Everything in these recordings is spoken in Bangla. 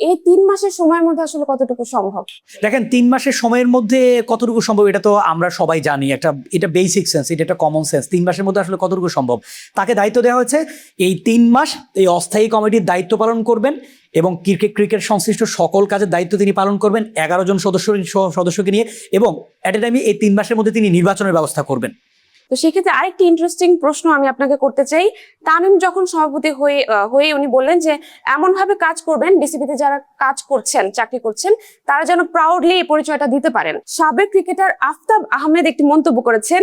এই 3 মাসের সময়ের মধ্যে আসলে কতটুকু সম্ভব? দেখেন 3 মাসের সময়ের মধ্যে কতটুকু সম্ভব এটা তো আমরা সবাই জানি, এটা বেসিক সেন্স, এটা একটা কমন সেন্স। 3 মাসের মধ্যে আসলে কতটুকু সম্ভব, তাকে দায়িত্ব দেওয়া হয়েছে এই 3 মাস এই অস্থায়ী কমিটির দায়িত্ব পালন করবেন এবং ক্রিকেট সংশ্লিষ্ট সকল কাজের দায়িত্ব তিনি পালন করবেন 11 জন সদস্যকে নিয়ে, এবং অ্যাট এ টাইমে এই 3 মাসের মধ্যে তিনি নির্বাচনের ব্যবস্থা করবেন। তো সেক্ষেত্রে আরেকটি ইন্টারেস্টিং প্রশ্ন আমি আপনাকে করতে চাই। তামিম যখন সভাপতি হয়ে উনি বললেন যে এমন ভাবে কাজ করবেন, বিসিবিতে যারা কাজ করছেন, চাকরি করছেন, তারা যেন প্রাউডলি এই পরিচয়টা দিতে পারেন। সাবেক ক্রিকেটার আফতাব আহমেদ একটি মন্তব্য করেছেন,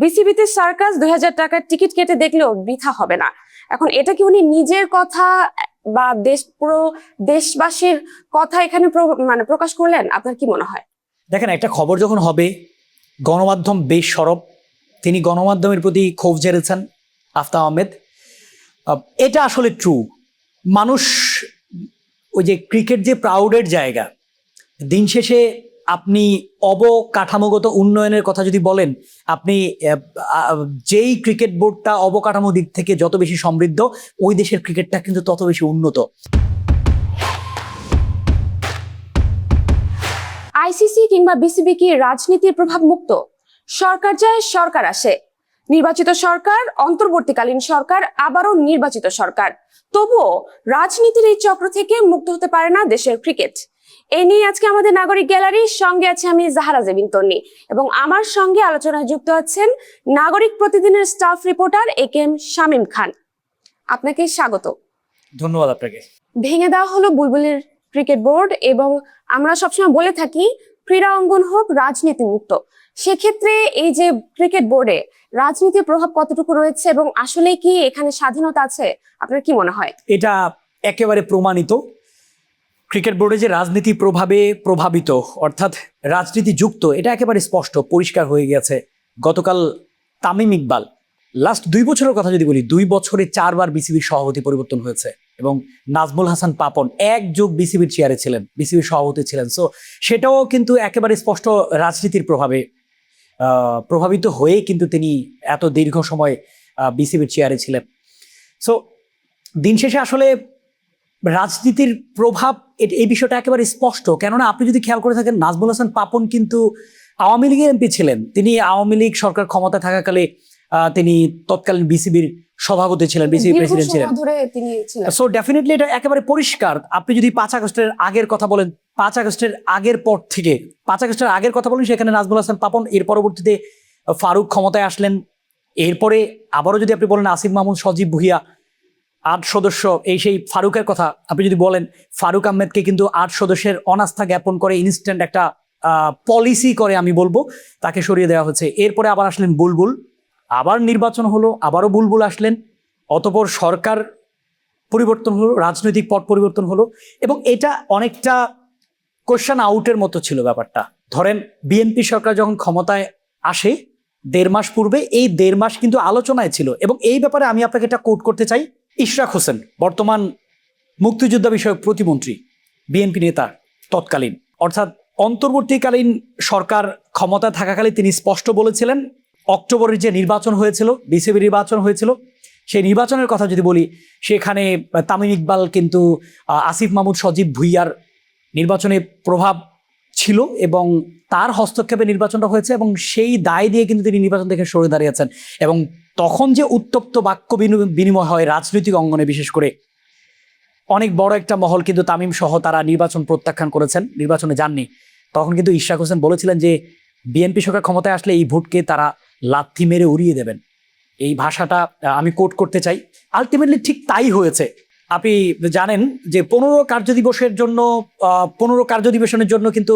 বিসিবিতে সার্কাস 2000 টাকার টিকিট কেটে দেখলেও বৃথা হবে না। এখন এটা কি উনি নিজের কথা বা পুরো দেশবাসীর কথা এখানে প্রকাশ করলেন? আপনার কি মনে হয়? দেখেন, একটা খবর যখন হবে, গণমাধ্যম বেশ সরব, তিনি গণমাধ্যমের প্রতি ক্ষোভ ঝেড়েছেন আফতাব আহমেদ। এটা আসলে ট্রু। মানুষ ওই যে ক্রিকেট যে প্রাউডের জায়গা, দিন শেষে আপনি অবকাঠামোগত উন্নয়নের কথা যদি বলেন, আপনি যেই ক্রিকেট বোর্ডটা অবকাঠামো দিক থেকে যত বেশি সমৃদ্ধ, ওই দেশের ক্রিকেটটা কিন্তু তত বেশি উন্নত। আইসিসি কিংবা বিসিবি কি রাজনীতির প্রভাব মুক্ত? সরকার যায়, সরকার আসে, নির্বাচিত সরকার, অন্তর্বর্তীকালীন সরকার, আবারও নির্বাচিত সরকার, তবুও রাজনীতির এই চক্র থেকে মুক্ত হতে পারে না দেশের ক্রিকেট। এই নিয়ে আজকে আমাদের নাগরিক গ্যালারির সঙ্গে আছে আমি জাহারা জেবিন তন্নি, এবং আমার সঙ্গে আলোচনায় যুক্ত আছেন নাগরিক প্রতিদিনের স্টাফ রিপোর্টার একেএম শামীম খান। আপনাকে স্বাগত। ধন্যবাদ আপনাকে। ভেঙে দেওয়া হলো বুলবুলের ক্রিকেট বোর্ড, এবং আমরা সবসময় বলে থাকি ক্রীড়া অঙ্গন হোক রাজনীতি মুক্ত। সেক্ষেত্রে এই যে ক্রিকেট বোর্ডে রাজনীতির প্রভাব কতটুকু রয়েছে, এবং আসলে কি এখানে স্বাধীনতা আছে? আপনার কি মনে হয়? এটা একেবারে প্রমাণিত। ক্রিকেট বোর্ডে যে রাজনীতি প্রভাবে প্রভাবিত, অর্থাৎ রাজনীতি যুক্ত, এটা একেবারে স্পষ্ট, পরিষ্কার হয়ে গেছে। গতকাল তামিম ইকবাল, লাস্ট 2 বছরের কথা যদি বলি, 2 বছরে 4 বার বিসিবির সভাপতি পরিবর্তন হয়েছে, এবং নাজমুল হাসান পাপন এক যুগ বিসিবির চেয়ারে ছিলেন, বিসিবির সভাপতি ছিলেন। সো সেটাও কিন্তু একেবারে স্পষ্ট রাজনীতির প্রভাবে প্রভাবিত হয়ে কিন্তু তিনি এত দীর্ঘ সময় বিসিবির চেয়ারে ছিলেন। সো দিন শেষে আসলে রাজনীতির প্রভাব এই বিষয়টা একেবারে স্পষ্ট। কেননা আপনি যদি খেয়াল করে থাকেন, নাজমুল হাসান পাপন কিন্তু আওয়ামী লীগের এমপি ছিলেন। তিনি আওয়ামী লীগ সরকার ক্ষমতা থাকাকালে তিনি তৎকালীন বিসিবির সভাপতি ছিলেন, বিসিবি প্রেসিডেন্ট ছিলেন। সো ডেফিনেটলি এটা একেবারে পরিষ্কার। আপনি যদি 5 আগস্টের আগের কথা বলেন, 5 আগস্টের আগের পর থেকে 5 আগস্টের আগের কথা বলেন, সেখানে নাজমুল হাসান পাপন, এর পরবর্তীতে ফারুক ক্ষমতায় আসলেন। এরপরে আবারও যদি আপনি বলেন আসিফ মাহমুদ, সজীব ভুইয়া, 8 সদস্য, সেই ফারুকের কথা আপনি যদি বলেন, ফারুক আহমেদকে কিন্তু 8 সদস্যের অনাস্থা জ্ঞাপন করে ইনস্ট্যান্ট একটা পলিসি করে আমি বলবো তাকে সরিয়ে দেওয়া হচ্ছে। এরপরে আবার আসলেন বুলবুল, আবার নির্বাচন হলো, আবারও বুলবুল আসলেন, অতঃপর সরকার পরিবর্তন হলো, রাজনৈতিক পট পরিবর্তন হলো, এবং এটা অনেকটা কোয়েশ্চেন আউটের মতো ছিল ব্যাপারটা। ধরেন বিএনপি সরকার যখন ক্ষমতায় আসে 1.5 মাস পূর্বে, এই 1.5 মাস কিন্তু আলোচনায় ছিল, এবং এই ব্যাপারে আমি আপনাকে এটা কোট করতে চাই। ইশরাক হোসেন, বর্তমান মুক্তিযোদ্ধা বিষয়ক প্রতিমন্ত্রী, বিএনপি নেতা তৎকালীন, অর্থাৎ অন্তর্বর্তীকালীন সরকার ক্ষমতা থাকাকালে তিনি স্পষ্ট বলেছিলেন, অক্টোবরের যে নির্বাচন হয়েছিল, বিসিবি নির্বাচন হয়েছিল, সেই নির্বাচনের কথা যদি বলি, সেখানে তামিম ইকবাল কিন্তু আসিফ মাহমুদ, সজীব ভুইয়ার নির্বাচনে প্রভাব ছিল, এবং তার হস্তক্ষেপে নির্বাচনটা হয়েছে, এবং সেই দায় দিয়ে কিন্তু তিনি নির্বাচন থেকে সরে দাঁড়িয়েছেন। এবং তখন যে উত্তপ্ত বাক্য বিনিময় হয় রাজনৈতিক অঙ্গনে, বিশেষ করে অনেক বড় একটা মহল কিন্তু তামিম সহ তারা নির্বাচন প্রত্যাখ্যান করেছেন, নির্বাচনে যাননি। তখন কিন্তু ইশরাক হোসেন বলেছিলেন যে বিএনপি সরকার ক্ষমতায় আসলে এই ভোটকে তারা লাথি মেরে উড়িয়ে দেবেন। এই ভাষাটা আমি কোট করতে চাই। আলটিমেটলি ঠিক তাই হয়েছে। আপনি জানেন যে 15 কার্যদিবসের জন্য কিন্তু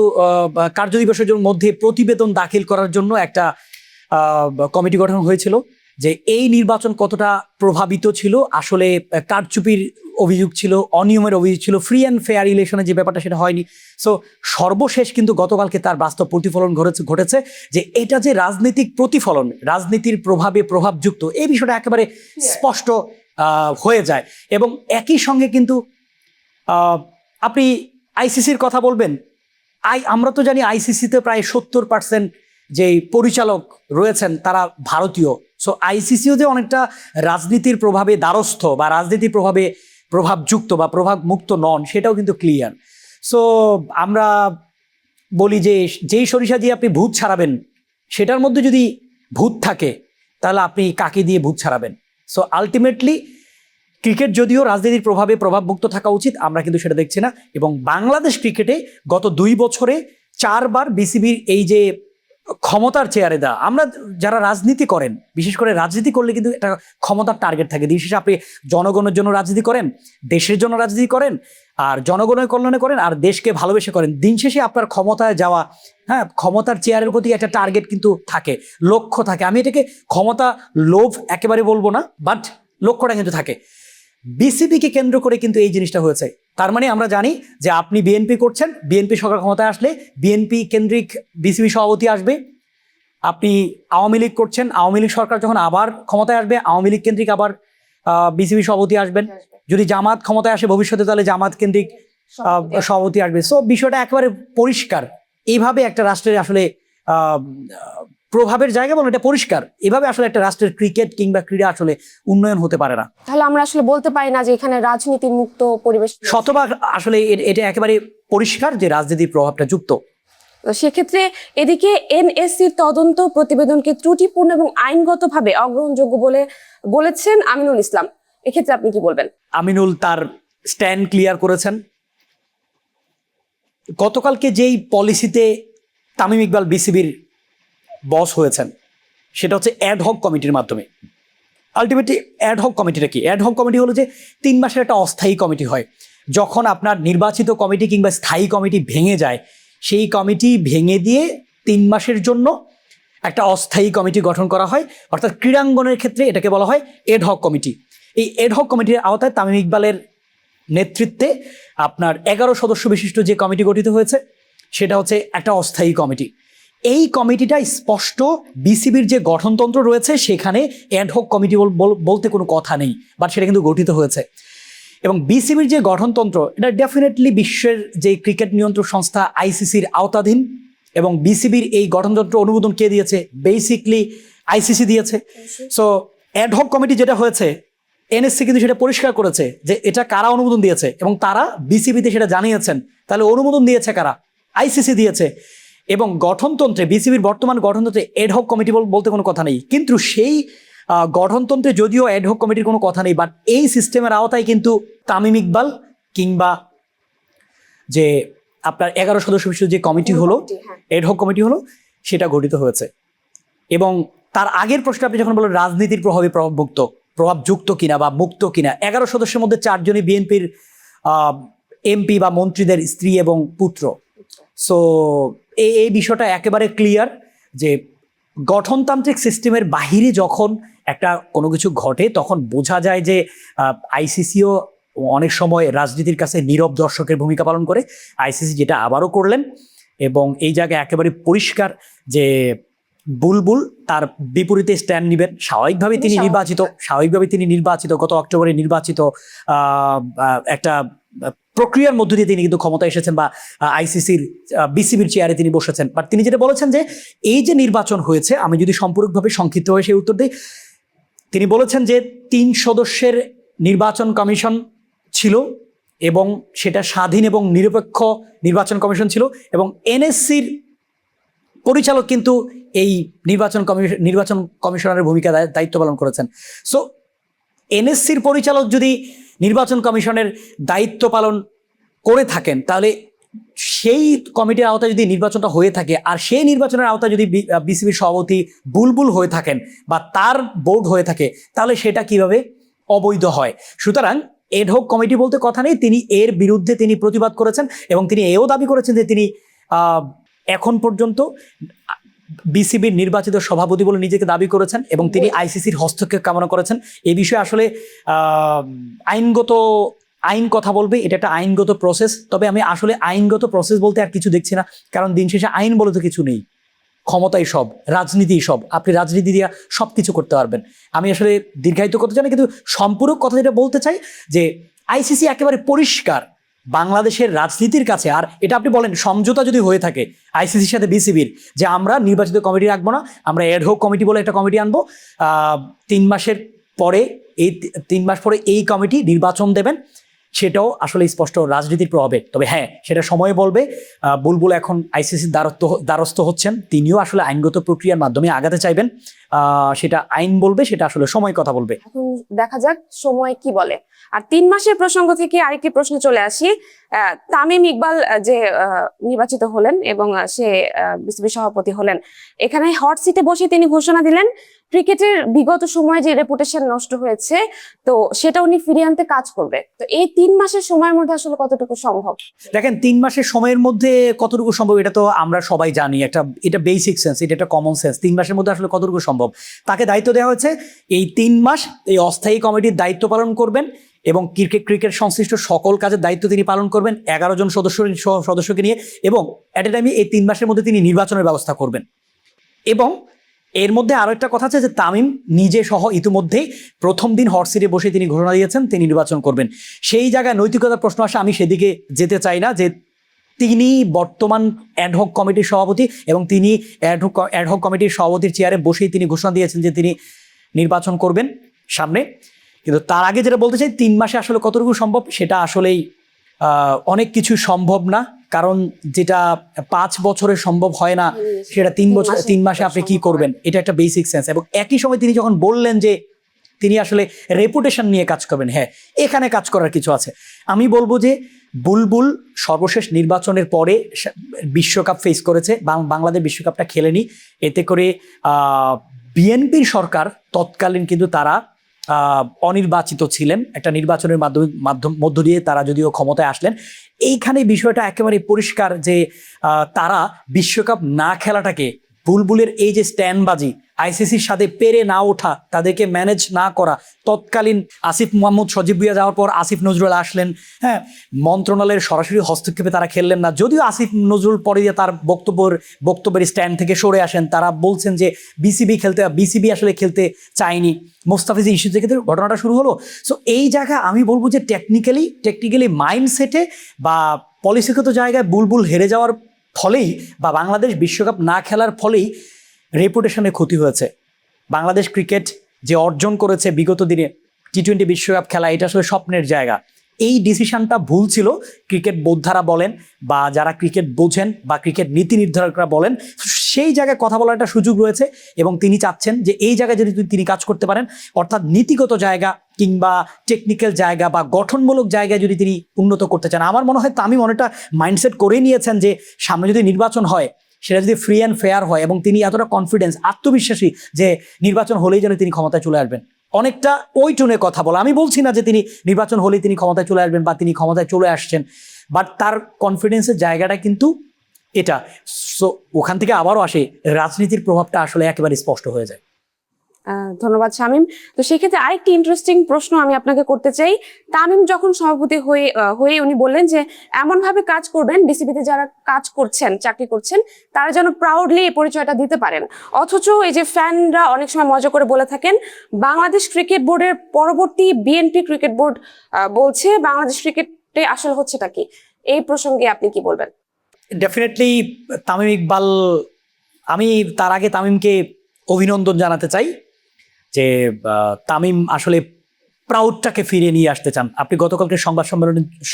কার্যদিবসের মধ্যে প্রতিবেদন দাখিল করার জন্য একটা কমিটি গঠন হয়েছিল, যে এই নির্বাচন কতটা প্রভাবিত ছিল, আসলে কারচুপির অভিযোগ ছিল, অনিয়মের অভিযোগ ছিল, ফ্রি অ্যান্ড ফেয়ার ইলেকশনের যে ব্যাপারটা সেটা হয়নি। সো সর্বশেষ কিন্তু গতকালকে তার বাস্তব প্রতিফলন ঘটেছে, যে এটা যে রাজনৈতিক প্রতিফলন, রাজনীতির প্রভাবে প্রভাবযুক্ত, এই বিষয়টা একেবারে স্পষ্ট হয়ে যায়। এবং একই সঙ্গে কিন্তু আপনি আইসিসির কথা বলবেন, আমরা তো জানি আইসিসিতে প্রায় 70% যে পরিচালক রয়েছেন তারা ভারতীয়। সো আইসিসিও যে অনেকটা রাজনীতির প্রভাবে দ্বারস্থ বা রাজনীতির প্রভাবে প্রভাবযুক্ত বা প্রভাব মুক্ত নন সেটাও কিন্তু ক্লিয়ার। সো আমরা বলি যে যেই সরিষা দিয়ে আপনি ভূত ছাড়াবেন সেটার মধ্যে যদি ভূত থাকে তাহলে আপনি কাকে দিয়ে ভূত ছাড়াবেন? সো আলটিমেটলি ক্রিকেট যদিও রাজনীতির প্রভাবে প্রভাবমুক্ত থাকা উচিত, আমরা কিন্তু সেটা দেখছি না। এবং বাংলাদেশ ক্রিকেটে গত 2 বছরে 4 বার বিসিবির এই যে ক্ষমতার চেয়ারে দেওয়া, আমরা যারা রাজনীতি করেন, বিশেষ করে রাজনীতি করলে কিন্তু একটা ক্ষমতার টার্গেট থাকে। দিন শেষে আপনি জনগণের জন্য রাজনীতি করেন, দেশের জন্য রাজনীতি করেন, আর জনগণের কল্যাণে করেন, আর দেশকে ভালোবেসে করেন। দিন শেষে আপনার ক্ষমতায় যাওয়া, হ্যাঁ, ক্ষমতার চেয়ারের প্রতি একটা টার্গেট কিন্তু থাকে, লক্ষ্য থাকে। আমি এটাকে ক্ষমতা লোভ একেবারে বলবো না, বাট লক্ষ্যটা কিন্তু থাকে। বিসিবিকে কেন্দ্র করে কিন্তু এই জিনিসটা হয়েছে। তার মানে আমরা জানি যে আপনি বিএনপি করছেন, বিএনপি সরকার ক্ষমতায় আসলে বিএনপি কেন্দ্রিক বিসিবি সভাপতি আসবে। আপনি আওয়ামী লীগ করছেন, আওয়ামী লীগ সরকার যখন আবার ক্ষমতায় আসবে আওয়ামী লীগ কেন্দ্রিক আবার বিসিবি সভাপতি আসবেন। যদি জামাত ক্ষমতায় আসে ভবিষ্যতে তাহলে জামাত কেন্দ্রিক সভাপতি আসবে। সো বিষয়টা একেবারে পরিষ্কার। এইভাবে একটা রাষ্ট্রের আসলে প্রভাবের জায়গা বলো, এটা পরিষ্কার। এভাবে আসলে একটা রাষ্ট্রের ক্রিকেট কিংবা ক্রীড়া আসলে উন্নয়ন হতে পারে না। তাহলে আমরা আসলে বলতে পারি না যে এখানে রাজনীতি মুক্ত পরিবেশ। শতভাগ আসলে এটা একেবারে পরিষ্কার যে রাজনীতির প্রভাবটা যুক্ত। সেক্ষেত্রে এদিকে এনএসসির তদন্ত প্রতিবেদনকে ত্রুটিপূর্ণ এবং আইনগতভাবে অগ্রহণযোগ্য বলে বলেছেন আমিনুল ইসলাম। এক্ষেত্রে আপনি কি বলবেন? আমিনুল তার স্ট্যান্ড ক্লিয়ার করেছেন। গতকালকে যেই পলিসিতে তামিম ইকবাল বিসিবির বস হয়েছেন সেটা হচ্ছে অ্যাডহক কমিটির মাধ্যমে। আলটিমেটলি অ্যাডহক কমিটিটা কি? অ্যাডহক কমিটি হলো যে 3 মাসের একটা অস্থায়ী কমিটি হয়। যখন আপনার নির্বাচিত কমিটি কিংবা স্থায়ী কমিটি ভেঙে যায়, সেই কমিটি ভেঙে দিয়ে 3 মাসের জন্য একটা অস্থায়ী কমিটি গঠন করা হয়। অর্থাৎ ক্রীড়াঙ্গনের ক্ষেত্রে এটাকে বলা হয় এডহক কমিটি। এই এডহক কমিটির আওতায় তামিম ইকবালের নেতৃত্বে আপনার 11 সদস্য বিশিষ্ট যে কমিটি গঠিত হয়েছে সেটা হচ্ছে একটা অস্থায়ী কমিটি। এই কমিটিটা স্পষ্ট বিসিবির যে গঠনতন্ত্র রয়েছে সেখানে অ্যাডহক কমিটি বলতে কোনো কথা নেই, বাট সেটা কিন্তু গঠিত হয়েছে। এবং বিসিবির যে গঠনতন্ত্র এটা ডেফিনেটলি বিশ্বের যে ক্রিকেট নিয়ন্ত্রক সংস্থা আইসিসির আওতাধীন। এবং বিসিবির এই গঠনতন্ত্র অনুমোদন কে দিয়েছে? বেসিকলি আইসিসি দিয়েছে। সো অ্যাডহক কমিটি যেটা হয়েছে, এনএসসি কিন্তু সেটা পরিষ্কার করেছে যে এটা কারা অনুমোদন দিয়েছে, এবং তারা বিসিবিতে সেটা জানিয়েছেন। তাহলে অনুমোদন দিয়েছে কারা? আইসিসি দিয়েছে। এবং গঠনতন্ত্রে, বিসিবির বর্তমান গঠনতন্ত্রে অ্যাডহক কমিটি বলতে কোনো কথা নেই। কিন্তু সেই গঠনতন্ত্রে যদিও অ্যাডহক কমিটির কোনো কথা নেই, বাট এই সিস্টেমের আওতায় কিন্তু তামিম ইকবাল কিংবা যে আপনার 11 সদস্য বিশিষ্ট যে কমিটি হলো, অ্যাডহক কমিটি হলো, সেটা গঠিত হয়েছে। এবং তার আগের প্রশ্ন আপনি যখন বলেন রাজনীতির প্রভাবে প্রভাবযুক্ত কিনা বা মুক্ত কিনা, 11 সদস্যের মধ্যে 4 জনই বিএনপির এমপি বা মন্ত্রীদের স্ত্রী এবং পুত্র। সো এই বিষয়টা একেবারে ক্লিয়ার যে গঠনতান্ত্রিক সিস্টেমের বাহিরে যখন একটা কোনো কিছু ঘটে তখন বোঝা যায় যে আইসিসিও অনেক সময় রাজনীতির কাছে নীরব দর্শকের ভূমিকা পালন করে। আইসিসি যেটা আবারও করলেন। এবং এই জায়গায় একেবারে পরিষ্কার যে বুলবুল তার বিপরীতে স্ট্যান্ড নেবেন। স্বাভাবিকভাবে তিনি নির্বাচিত গত অক্টোবরে নির্বাচিত একটা প্রক্রিয়ার মধ্য দিয়ে তিনি কিন্তু ক্ষমতা এসেছেন বা আইসিসির বিসিবির চেয়ারে তিনি বসেছেন। বাট তিনি যেটা বলেছেন যে এই যে নির্বাচন হয়েছে, আমি যদি সম্পূর্ণভাবে সংক্ষিপ্ত হয়ে সেই উত্তর দিই, তিনি বলেছেন যে 3 সদস্যের নির্বাচন কমিশন ছিল এবং সেটা স্বাধীন এবং নিরপেক্ষ নির্বাচন ছিল। এবং এনএসসির পরিচালক কিন্তু এই নির্বাচন কমিশনারের ভূমিকা দায়িত্ব পালন করেছেন। সো এনএসসির পরিচালক যদি নির্বাচন কমিশনের দায়িত্ব পালন করে থাকেন, তাহলে সেই কমিটির আওতায় যদি নির্বাচনটা হয়ে থাকে আর সেই নির্বাচনের আওতায় যদি বিসিবির সভাপতি বুলবুল হয়ে থাকেন বা তার বোর্ড হয়ে থাকে, তাহলে সেটা কিভাবে অবৈধ হয়? সুতরাং এডহক কমিটি বলতে কথা নেই। তিনি এর বিরুদ্ধে তিনি প্রতিবাদ করেছেন এবং তিনি এও দাবি করেছেন যে তিনি এখন পর্যন্ত বিসিবির নির্বাচিত সভাপতি বলে নিজেকে দাবি করেছেন এবং তিনি আইসিসির হস্তক্ষেপ কামনা করেছেন। এই বিষয়ে আসলে আইন কথা বলবে, এটা একটা আইনগত প্রসেস। তবে আমি আসলে আইনগত প্রসেস বলতে আর কিছু দেখছি না, কারণ দিন শেষে আইন বলে তো কিছু নেই। ক্ষমতাই সব, রাজনীতি সব। আপনি রাজনীতি দিয়ে সব কিছু করতে পারবেন। আমি আসলে দীর্ঘায়িত করতে চাই না, কিন্তু সম্পূরক কথা যেটা বলতে চাই যে আইসিসি একেবারে পরিষ্কার বাংলাদেশের রাজনীতির কাছে। আর এটা আপনি বলেন সমঝোতা যদি হয়ে থাকে আইসিসির সাথে বিসিবির যে আমরা নির্বাচিত কমিটি রাখবো না, আমরা অ্যাডহক কমিটি বলে একটা কমিটি আনবো, 3 মাসের পরে 3 মাস পরে এই কমিটি নির্বাচন দেবেন সেটাও আসলে স্পষ্ট রাজনীতির প্রভাবে। তবে হ্যাঁ, সেটা সময় বলবে। বুলবুল এখন আইসিসির দ্বারস্থ হচ্ছেন, তিনিও আসলে আইনগত প্রক্রিয়ার মাধ্যমে আগাতে চাইবেন। সেটা আইন বলবে, সেটা আসলে সময় কথা বলবে। এখন দেখা যাক সময় কি বলে। আর 3 মাসের প্রসঙ্গ থেকে আরেকটি প্রশ্নে চলে আসি। তামিম ইকবাল যে নির্বাচিত হলেন এবং সে বিসিবি সভাপতি হলেন, এখানে হট সিটে বসে তিনি ঘোষণা দিলেন ক্রিকেটের বিগত সময়ে যে রেপুটেশন নষ্ট হয়েছে তো সেটা উনি ফিরিয়ে আনতে কাজ করবে। তো এই 3 মাসের সময়ের মধ্যে আসলে কতটুকু সম্ভব? দেখেন, 3 মাসের সময়ের মধ্যে কতটুকু সম্ভব এটা তো আমরা সবাই জানি, এটা বেসিক সেন্স, এটা একটা কমন সেন্স। 3 মাসের মধ্যে আসলে কতটুকু সম্ভব? তাকে দায়িত্ব দেওয়া হয়েছে এই 3 মাস এই অস্থায়ী কমিটির দায়িত্ব পালন করবেন এবং ক্রিকেট সংশ্লিষ্ট সকল কাজের দায়িত্ব তিনি পালন করবেন 11 জন সদস্যকে নিয়ে, এবং অ্যাট এ টাইমে এই 3 মাসের মধ্যে তিনি নির্বাচনের ব্যবস্থা করবেন। এবং এর মধ্যে আরো একটা কথা আছে যে তামিম নিজে সহ ইতিমধ্যেই প্রথম দিন হট সিটে বসে তিনি ঘোষণা দিয়েছেন তিনি নির্বাচন করবেন। সেই জায়গায় নৈতিকতার প্রশ্ন আসে, আমি সেদিকে যেতে চাই না, যে তিনি বর্তমান অ্যাডহক কমিটির সভাপতি এবং তিনি অ্যাডহক কমিটির সভাপতির চেয়ারে বসেই তিনি ঘোষণা দিয়েছেন যে তিনি নির্বাচন করবেন সামনে। কিন্তু তার আগে যেটা বলতে চাই, 3 মাসে আসলে কতটুকু সম্ভব সেটা আসলেই অনেক কিছু সম্ভব না, কারণ যেটা 5 বছরে সম্ভব হয় না সেটা 3 মাসে আপনি কি করবেন, এটা একটা বেসিক সেন্স। এবং একই সময় তিনি যখন বললেন যে তিনি আসলে রেপুটেশন নিয়ে কাজ করবেন, হ্যাঁ, এখানে কাজ করার কিছু আছে। আমি বলবো যে বুলবুল সর্বশেষ নির্বাচনের পরে বিশ্বকাপ ফেস করেছে, বাংলাদেশ বিশ্বকাপটা খেলেনি। এতে করে বিএনপির সরকার তৎকালীন কিন্তু তারা অনির্বাচিত ছিলেন, একটা নির্বাচনের মধ্য দিয়ে তারা যদিও ক্ষমতায় আসলেন। এইখানে বিষয়টা একেবারে পরিষ্কার যে তারা বিশ্বকাপ না খেলাটাকে, বুলবুলের এই যে স্ট্যান্ডবাজি, আইসিসির সাথে পেরে না ওঠা, তাদেরকে ম্যানেজ না করা, তৎকালীন আসিফ মোহাম্মদ সজীব ভুঁইয়া যাওয়ার পর আসিফ নজরুল আসলেন, হ্যাঁ, মন্ত্রণালয়ের সরাসরি হস্তক্ষেপে তারা খেললেন না। যদিও আসিফ নজরুল পরে দিয়ে তার বক্তব্যের স্ট্যান্ড থেকে সরে আসেন, তারা বলছেন যে বিসিবি আসলে খেলতে চায়নি, মোস্তাফিজ ইস্যু থেকে ঘটনাটা শুরু হলো। সো এই জায়গায় আমি বলবো যে টেকনিক্যালি মাইন্ডসেটে বা পলিসিগত জায়গায় বুলবুল হেরে যাওয়ার ফলেই বা বাংলাদেশ বিশ্বকাপ না খেলার ফলেই রেপুটেশনে ক্ষতি হয়েছে। বাংলাদেশ ক্রিকেট যে অর্জন করেছে বিগত দিনে টি-20 বিশ্বকাপ খেলা, এটা আসলে স্বপ্নের জায়গা। এই ডিসিশনটা ভুল ছিল, ক্রিকেট বোদ্ধারা বলেন বা যারা ক্রিকেট বোঝেন বা ক্রিকেট নীতি নির্ধারকরা বলেন, সেই জায়গায় কথা বলার একটা সুযোগ রয়েছে এবং তিনি চাচ্ছেন যে এই জায়গায় যদি তিনি কাজ করতে পারেন, অর্থাৎ নীতিগত জায়গা কিংবা টেকনিক্যাল জায়গা বা গঠনমূলক জায়গায় যদি তিনি উন্নত করতে চান, আমার মনে হয় তামিম অনেকটা মাইন্ডসেট করে নিয়েছেন যে সামনে যদি নির্বাচন হয় সেটা যদি ফ্রি অ্যান্ড ফেয়ার হয়, এবং তিনি এতটা কনফিডেন্স, আত্মবিশ্বাসী যে নির্বাচন হলেই যেন তিনি ক্ষমতায় চলে আসবেন। অনেকটা ওই টোনে কথা বলা। আমি বলছি না যে তিনি নির্বাচন হলেই তিনি ক্ষমতায় চলে আসবেন বা তিনি ক্ষমতায় চলে আসছেন, বাট তার কনফিডেন্সের জায়গাটা কিন্তু এটা। সো ওখান থেকে আবারও আসে রাজনীতির প্রভাবটা আসলে একেবারে স্পষ্ট হয়ে যায়। ধন্যবাদ শামীম। তো সেক্ষেত্রে আরেকটি ইন্টারেস্টিং প্রশ্ন আমি আপনাকে করতে চাই। তামিম যখন সভাপতি হয়ে উনি বললেন যে এমন ভাবে কাজ করবেন, বিসিবিতে যারা কাজ করছেন, চাকরি করছেন, তারা যেন প্রাউডলি এই পরিচয়টা দিতে পারেন। অথচ এই যে ফ্যানরা অনেক সময় মজা করে বলে থাকেন বাংলাদেশ ক্রিকেট বোর্ডের পরবর্তী বিএনপি ক্রিকেট বোর্ড বলছে বাংলাদেশ ক্রিকেটে আসলে হচ্ছেটা কি, এই প্রসঙ্গে আপনি কি বলবেন? ডেফিনেটলি তামিম ইকবাল, আমি তার আগে তামিমকে অভিনন্দন জানাতে চাই তামিম আসলে প্রাউডটাকে ফিরিয়ে নিয়ে আসতে চান। আপনি গতকালকে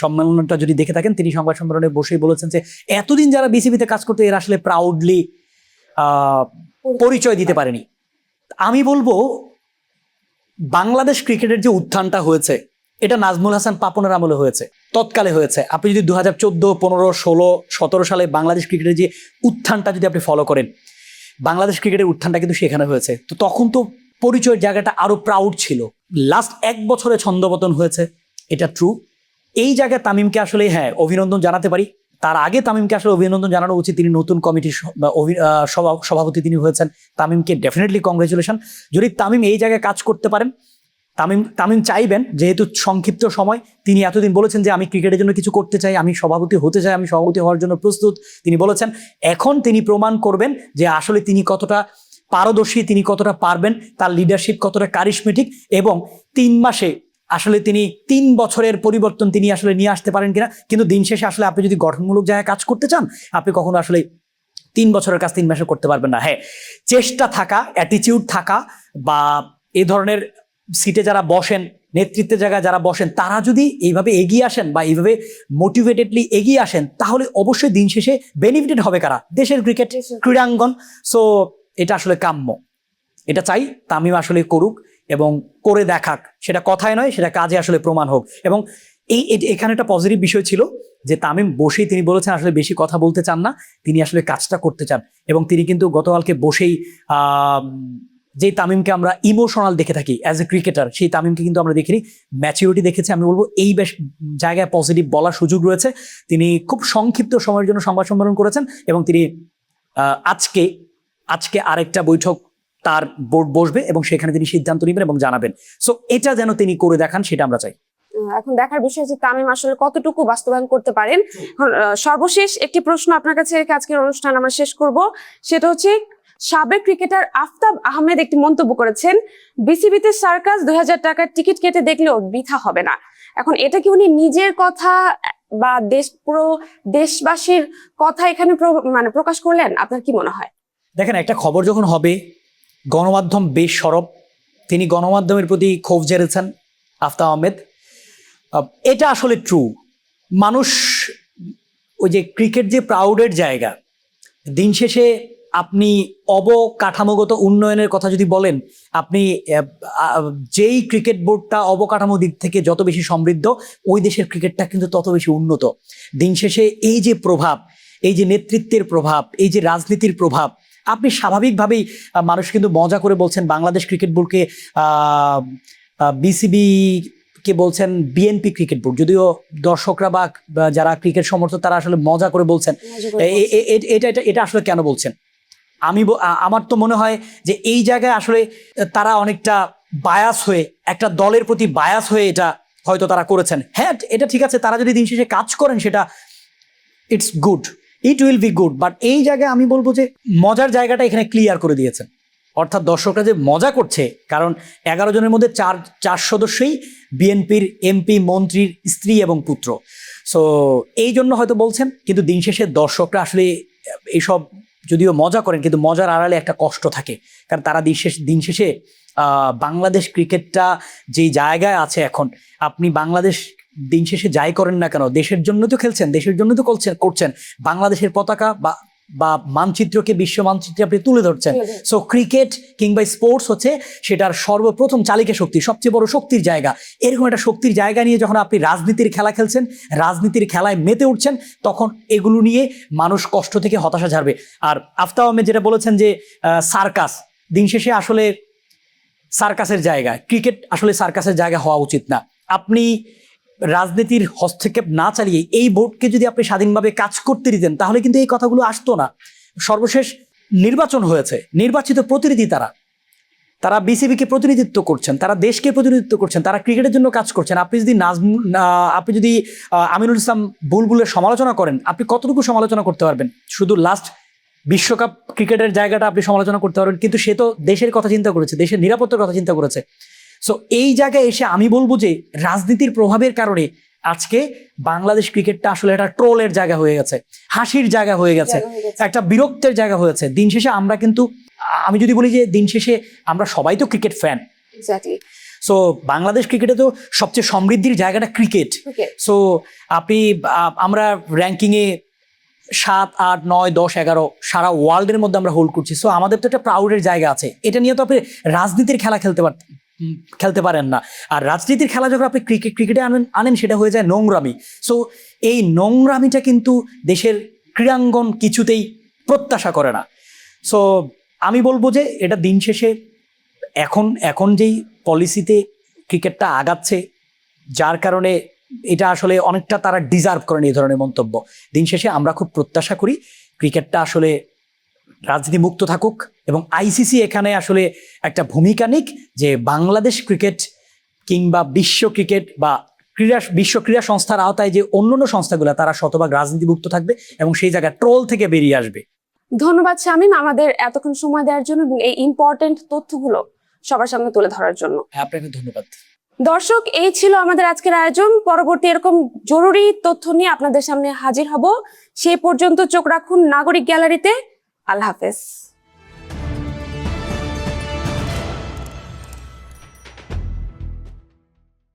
সম্মেলনটা যদি দেখে থাকেন, তিনি সংবাদ সম্মেলনে বসেই বলেছেন যে এতদিন যারা বিসিবিতে কাজ করতে এরা আসলে প্রাউডলি পরিচয় দিতে পারেনি। আমি বলবো বাংলাদেশ ক্রিকেটের যে উত্থানটা হয়েছে এটা নাজমুল হাসান পাপনের আমলে হয়েছে, তৎকালে হয়েছে। আপনি যদি 2014, 15, 16, 17 সালে বাংলাদেশ ক্রিকেটের যে উত্থানটা যদি আপনি ফলো করেন, বাংলাদেশ ক্রিকেটের উত্থানটা কিন্তু সেখানে হয়েছে। তো তখন তো পরিচয়ের জায়গাটা আরো প্রাউড ছিল। লাস্ট 1 বছরে ছন্দপতন হয়েছে, এটা ট্রু। এই জায়গায় তামিমকে আসলে হ্যাঁ অভিনন্দন জানাতে পারি। তার আগে তামিমকে আসলে অভিনন্দন জানানো উচিত, তিনি নতুন কমিটির সভাপতি তিনি হয়েছেন। তামিমকে ডেফিনেটলি কংগ্রেচুলেশন। যদি তামিম এই জায়গায় কাজ করতে পারেন, তামিম চাইবেন, যেহেতু সংক্ষিপ্ত সময়, তিনি এতদিন বলেছেন যে আমি ক্রিকেটের জন্য কিছু করতে চাই, আমি সভাপতি হতে চাই, আমি সভাপতি হওয়ার জন্য প্রস্তুত, তিনি বলেছেন। এখন তিনি প্রমাণ করবেন যে আসলে তিনি কতটা পারদর্শী, তিনি কতটা পারবেন, তার লিডারশিপ কতটা কারিশমেটিক, এবং 3 মাসে আসলে তিনি 3 বছরের পরিবর্তন তিনি আসলে নিয়ে আসতে পারেন কিনা। কিন্তু দিন শেষে আসলে আপনি যদি গঠনমূলক জায়গায় কাজ করতে চান, আপনি কখনো আসলে 3 বছরের কাজ 3 মাসে করতে পারবেন না। হ্যাঁ, চেষ্টা থাকা, অ্যাটিটিউড থাকা বা এ ধরনের সিটে যারা বসেন, নেতৃত্বের জায়গায় যারা বসেন, তারা যদি এইভাবে এগিয়ে আসেন বা এইভাবে মোটিভেটেডলি এগিয়ে আসেন, তাহলে অবশ্যই দিন শেষে বেনিফিটেড হবে কারা? দেশের ক্রিকেট ক্রীড়াঙ্গন। সো এটা আসলে কাম্য, এটা চাই তামিম আসলে করুক এবং করে দেখাক, সেটা কথায় নয়, সেটা কাজে আসলে প্রমাণ হোক। এবং এখানে একটা পজিটিভ বিষয় ছিল যে তামিম বসেই তিনি বলেছেন আসলে বেশি কথা বলতে চান না, তিনি আসলে কাজটা করতে চান। এবং তিনি কিন্তু গতকালকে বসেই যে তামিমকে আমরা ইমোশনাল দেখে থাকি অ্যাজ এ ক্রিকেটার, সেই তামিমকে কিন্তু আমরা দেখিনি, ম্যাচিউরিটি দেখেছি। আমি বলবো এই বেশ জায়গায় পজিটিভ বলার সুযোগ রয়েছে। তিনি খুব সংক্ষিপ্ত সময়ের জন্য সংবাদ সম্মেলন করেছেন এবং তিনি আজকে আরেকটা বৈঠক তার বোর্ড বসবে এবং সেখানে তিনি সিদ্ধান্ত নেবেন এবং জানাবেন। সো এটা যেন তিনি করে দেখান, সেটা আমরা চাই। এখন দেখার বিষয় যে তামিম আসলে কতটুকু বাস্তবায়ন করতে পারেন। সর্বশেষ একটি প্রশ্ন আপনার কাছে রেখে আজকের অনুষ্ঠান আমরা শেষ করব, সেটা হচ্ছে সাবেক ক্রিকেটার আফতাব আহমেদ একটি মন্তব্য করেছেন, বিসিবিতে সার্কাস 2000 টাকার টিকিট কেটে দেখলেও বৃথা হবে না। এখন এটা কি উনি নিজের কথা বা পুরো দেশবাসীর কথা এখানে মানে প্রকাশ করলেন? আপনার কি মনে হয়? দেখেন, একটা খবর যখন হবে, গণমাধ্যম বেশ সরব, তিনি গণমাধ্যমের প্রতি ক্ষোভ ঝেড়েছেন আফতাব আহমেদ। এটা আসলে ট্রু। মানুষ ওই যে ক্রিকেট যে প্রাউডের জায়গা, দিন শেষে আপনি অবকাঠামোগত উন্নয়নের কথা যদি বলেন, আপনি যেই ক্রিকেট বোর্ডটা অবকাঠামো দিক থেকে যত বেশি সমৃদ্ধ, ওই দেশের ক্রিকেটটা কিন্তু তত বেশি উন্নত। দিন শেষে এই যে প্রভাব, এই যে নেতৃত্বের প্রভাব, এই যে রাজনীতির প্রভাব, আপনি স্বাভাবিকভাবেই মানুষ কিন্তু মজা করে বলছেন বাংলাদেশ ক্রিকেট বোর্ডকে বিসিবি কে বলছেন বিএনপি ক্রিকেট বোর্ড, যদিও দর্শকরা বা যারা ক্রিকেট সমর্থক তারা আসলে মজা করে বলছেন। এটা আসলে কেন বলছেন? আমার তো মনে হয় যে এই জায়গায় আসলে তারা অনেকটা বায়াস হয়ে, একটা দলের প্রতি বায়াস হয়ে এটা হয়তো তারা করেছেন। হ্যাঁ, এটা ঠিক আছে, তারা যদি দিন শেষে কাজ করেন সেটা it's good, it will be good. But এই জায়গায় আমি বলবো যে মজার জায়গাটা এখানে ক্লিয়ার করে দিয়েছেন, অর্থাৎ দর্শকরা যে মজা করছে, কারণ 11 জনের মধ্যে চার সদস্যই বিএনপির এমপি, মন্ত্রীর স্ত্রী এবং পুত্র। সো এই জন্য হয়তো বলছেন, কিন্তু দিন শেষে দর্শকরা আসলে এইসব যদিও মজা করেন, কিন্তু মজার আড়ালে একটা কষ্ট থাকে, কারণ তারা দিন শেষে বাংলাদেশ ক্রিকেটটা যেই জায়গায় আছে এখন, আপনি বাংলাদেশ দিন শেষে যাই করেন না কেন, দেশের জন্য তো খেলছেন, দেশের জন্য তো করছেন, বাংলাদেশের পতাকা বা মানচিত্রকে বিশ্ব মানচিত্রে আপনি তুলে ধরছেন। সো ক্রিকেট কিংবা স্পোর্টস হচ্ছে সেটার সর্বপ্রথম চালিকা শক্তি, সবচেয়ে বড় শক্তির জায়গা। এরকম একটা শক্তির জায়গা নিয়ে যখন আপনি রাজনীতির খেলা খেলছেন, রাজনীতির খেলায় মেতে উঠছেন, তখন এগুলো নিয়ে মানুষ কষ্ট থেকে হতাশা ঝাড়বে। আর আফতাব আহমেদ যেটা বলেছেন যে সার্কাস, দিন শেষে আসলে সার্কাসের জায়গা, ক্রিকেট আসলে সার্কাসের জায়গা হওয়া উচিত না। আপনি রাজনীতির হস্তক্ষেপ না চালিয়ে এই বোর্ডকে যদি আপনি স্বাধীনভাবে কাজ করতে দিতেন, তাহলে কিন্তু এই কথাগুলো আসতো না। সর্বশেষ নির্বাচন হয়েছে, নির্বাচিত প্রতিনিধি তারা বিসিবিকে প্রতিনিধিত্ব করছেন, তারা দেশকে প্রতিনিধিত্ব করছেন, তারা ক্রিকেটের জন্য কাজ করছেন। আপনি যদি আমিনুল ইসলাম বুলবুলের সমালোচনা করেন, আপনি কতটুকু সমালোচনা করতে পারবেন? শুধু লাস্ট বিশ্বকাপ ক্রিকেটের জায়গাটা আপনি সমালোচনা করতে পারবেন, কিন্তু সে তো দেশের কথা চিন্তা করেছে, দেশের নিরাপত্তার কথা চিন্তা করেছে। সো এই জায়গায় এসে আমি বলবো যে রাজনীতির প্রভাবের কারণে আজকে বাংলাদেশ ক্রিকেটটা আসলে একটা ট্রোলের জায়গা হয়ে গেছে, হাসির জায়গা হয়ে গেছে, একটা বিরক্তের জায়গা হয়েছে। দিন শেষে আমরা কিন্তু, আমি যদি বলি যে দিন শেষে আমরা সবাই তো ক্রিকেট ফ্যান। সো বাংলাদেশ ক্রিকেটে তো সবচেয়ে সমৃদ্ধির জায়গাটা ক্রিকেট। সো আমরা র্যাঙ্কিংয়ে 7, 8, 9, 10, 11 সারা ওয়ার্ল্ডের মধ্যে আমরা হোল্ড করছি। সো আমাদের তো একটা প্রাউডের জায়গা আছে। এটা নিয়ে তো আপনি রাজনীতির খেলা খেলতে পারেন না। আর রাজনীতির খেলা যখন আপনি ক্রিকেটে আনেন সেটা হয়ে যায় নোংরামি। সো এই নোংরামিটা কিন্তু দেশের ক্রীড়াঙ্গন কিছুতেই প্রত্যাশা করে না। সো আমি বলবো যে এটা দিন শেষে এখন যেই পলিসিতে ক্রিকেটটা আগাচ্ছে, যার কারণে এটা আসলে অনেকটা তারা ডিজার্ভ করেন এই ধরনের মন্তব্য। দিন শেষে আমরা খুব প্রত্যাশা করি ক্রিকেটটা আসলে রাজনীতি মুক্ত থাকুক এবং আইসিসি এখানে আসলে একটা ভূমিকা নিক, যে বাংলাদেশ ক্রিকেট কিংবা বিশ্ব ক্রিকেট বা বিশ্ব ক্রীড়া সংস্থার আওতায় যে অন্যান্য সংস্থাগুলো, তারা শতভাগ রাজনীতিমুক্ত থাকবে এবং সেই জায়গায় ট্রোল থেকে বেরিয়ে আসবে। ধন্যবাদ শামীম আমাদের এতক্ষণ সময় দেওয়ার জন্য এবং এই ইম্পর্টেন্ট তথ্যগুলো সবার সামনে তুলে ধরার জন্য। আপনাকে ধন্যবাদ। দর্শক, এই ছিল আমাদের আজকের আয়োজন। পরবর্তী এরকম জরুরি তথ্য নিয়ে আপনাদের সামনে হাজির হব। সেই পর্যন্ত চোখ রাখুন নাগরিক গ্যালারিতে। আল্লাহ হাফেজ।